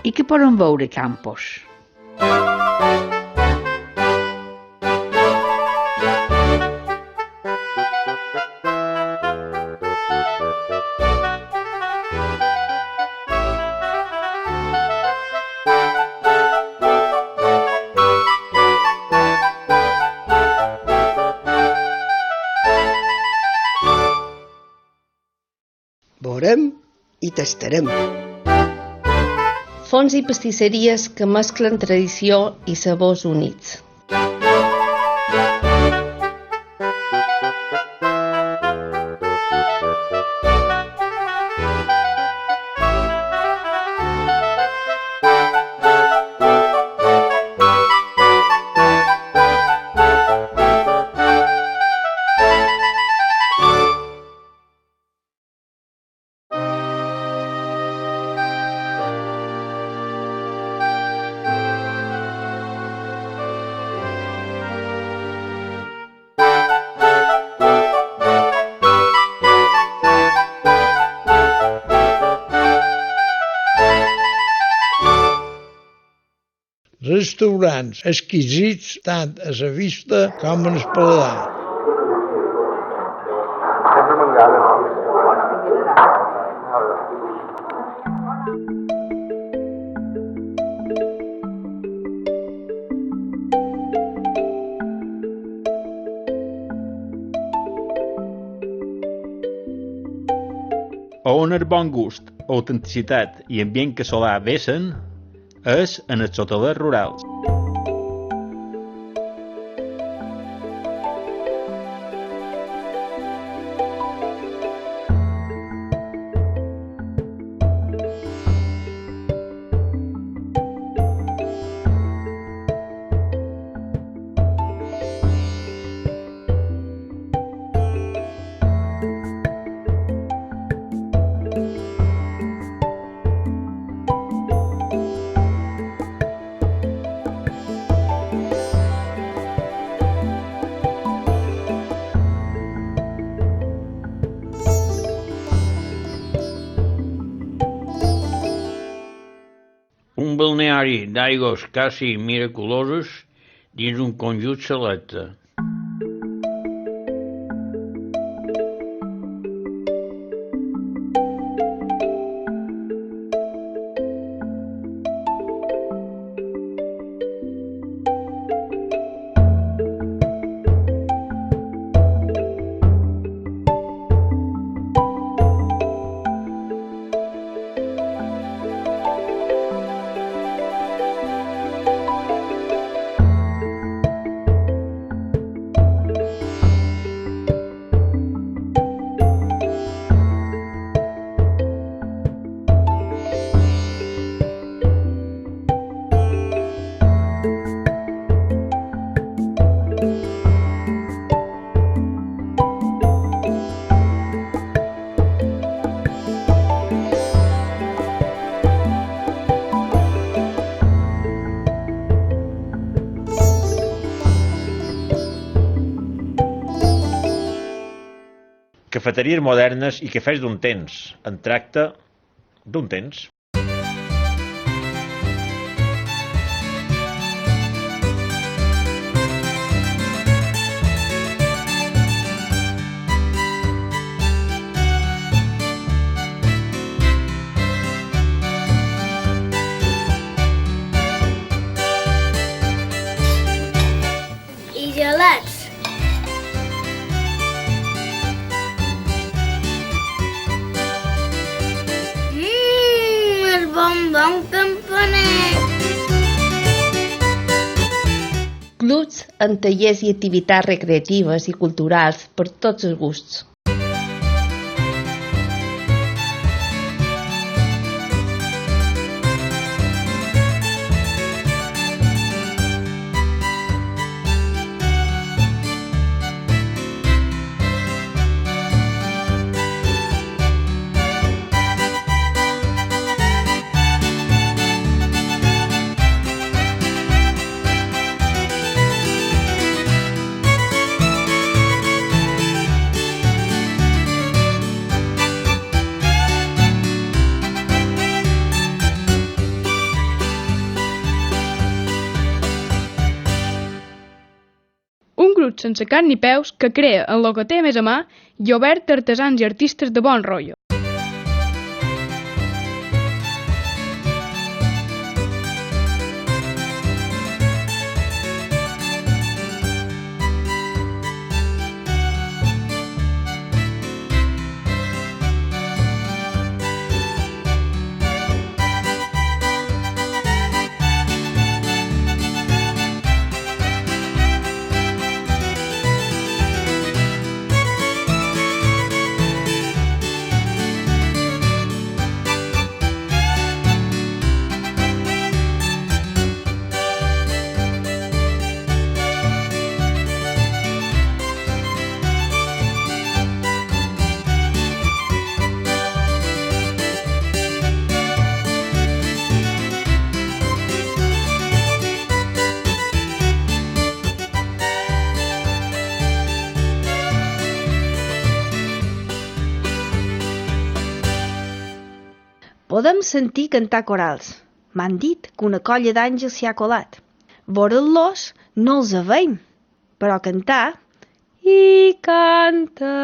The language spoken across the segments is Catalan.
I què poden veure Campos? Veurem i tastarem. Forns i pastisseries que mesclen tradició i sabors units. Restaurants exquisits tant a la vista com en el paladar. On el bon gust, autenticitat i ambient casolà vessen és en els hotelers rurals. Un balneari d'aigües quasi miraculoses dins un conjunt selecte. Cafeteries modernes i cafès d'un temps, en tracte d'un temps. I gelats. El bombon campanet. Clubs amb tallers i activitats recreatives i culturals per tots els gusts. brut sense carn ni peus que crea en lo que té més a mà i obert a artesans i artistes de bon rotllo. Podem sentir cantar corals. M'han dit que una colla d'àngels s'hi ha colat. Veure-los no els veiem, però cantar... I canta...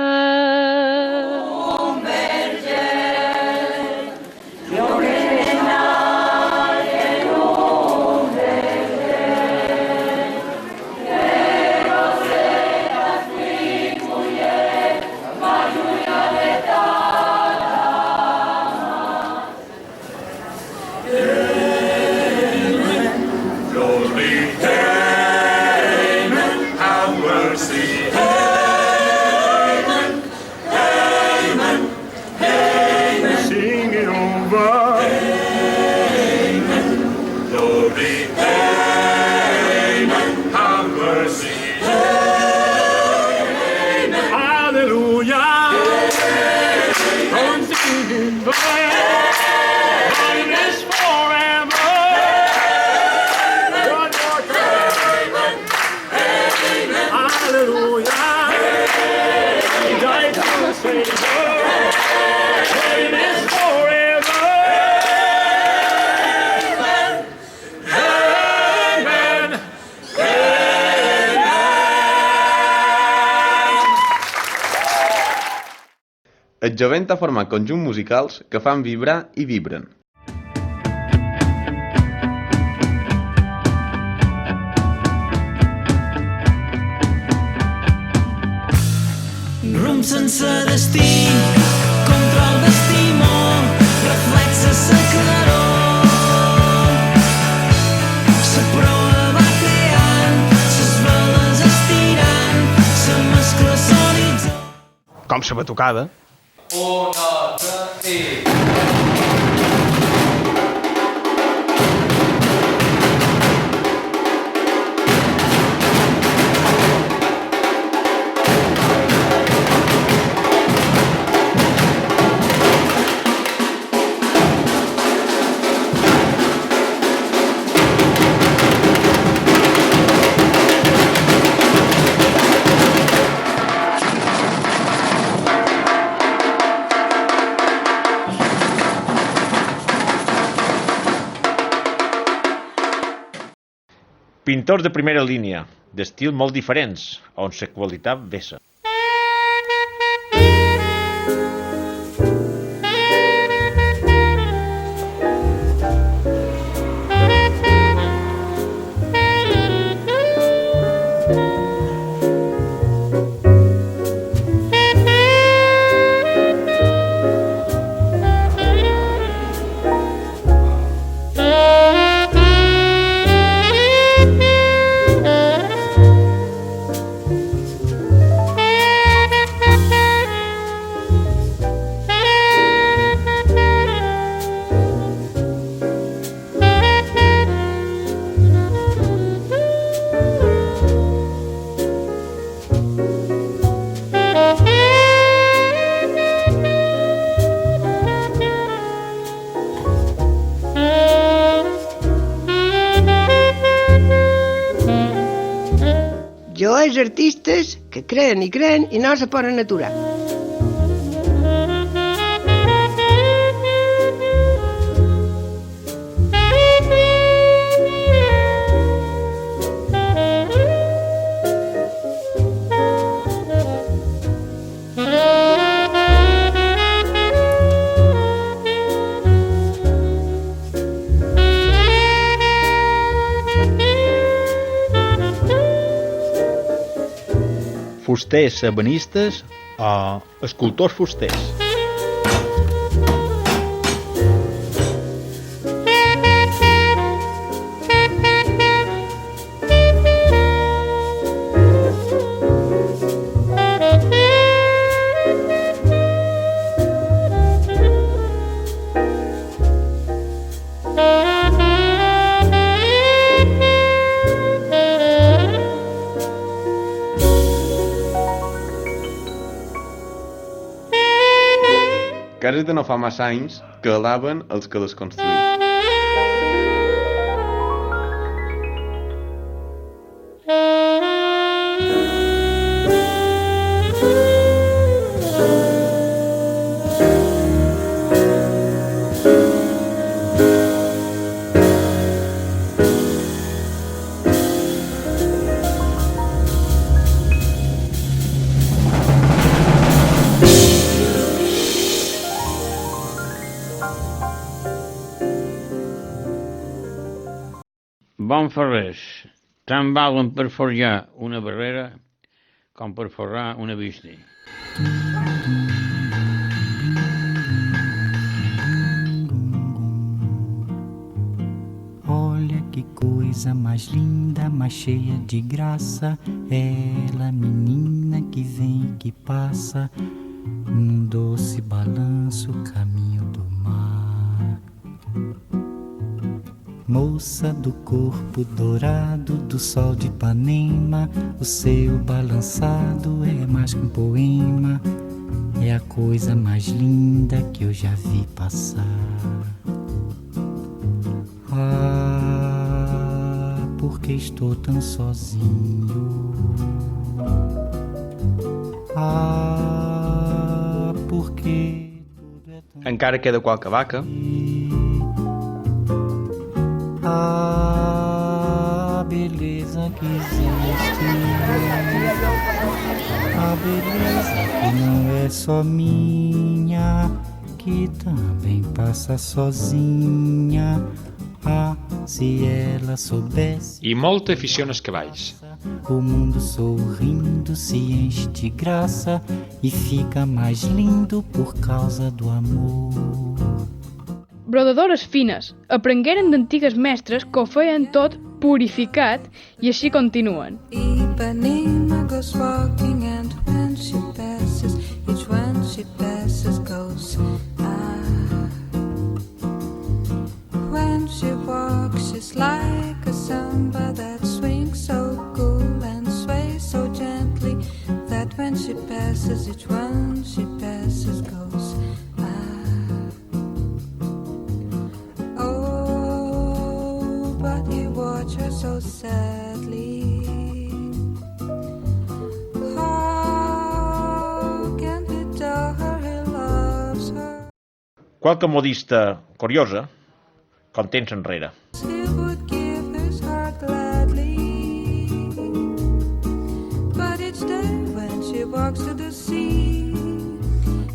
El jovent ha format conjunts musicals que fan vibrar i vibren. Rumb sense destí, control d'estimó, reflexa sa claror. Sa proa va creant, ses veles estirant, sa mescla s'horitzó. Com sa batucada. Pintors de primera línia, d'estil molt diferents, on la qualitat vessa. Jo els artistes que creen i no se poden aturar. fusters ebenistes o escultors fusters. Cases de no fa massa anys que alaben els que les construïen. Bon ferrers, tant valen per forjar una barrera com per forrar una vista. Olha que coisa mais linda, mais cheia de graça. Ela, menina que vem e que passa, num doce balanço, caminho do mar. Moça do corpo dourado do sol de Ipanema, o seu balançado é mais que um poema, é a coisa mais linda que eu já vi passar. Ah, porque estou tão sozinho. Ah, porque tudo é tão... Encara queda qualque vaca. A beleza que existe, a beleza que não é só minha, que também passa sozinha. Ah, se ela soubesse. I molta afició als cavalls. O mundo sorrindo se enche de graça e fica mais lindo por causa do amor. Brodadores fines aprengueren d'antigues mestres que ho feien tot purificat i així continuen. Ipanema goes walking and when she passes, each one she passes goes When she walks she's like a samba that swings so cool and sways so gently that when she passes, each one she passes goes watch her so sadly. How can he tell her he loves her? Qualque modista curiosa, com temps enrere. He would give his heart gladly, but each day when she walks to the sea,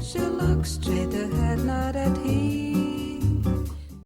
she looks straight ahead, not at him.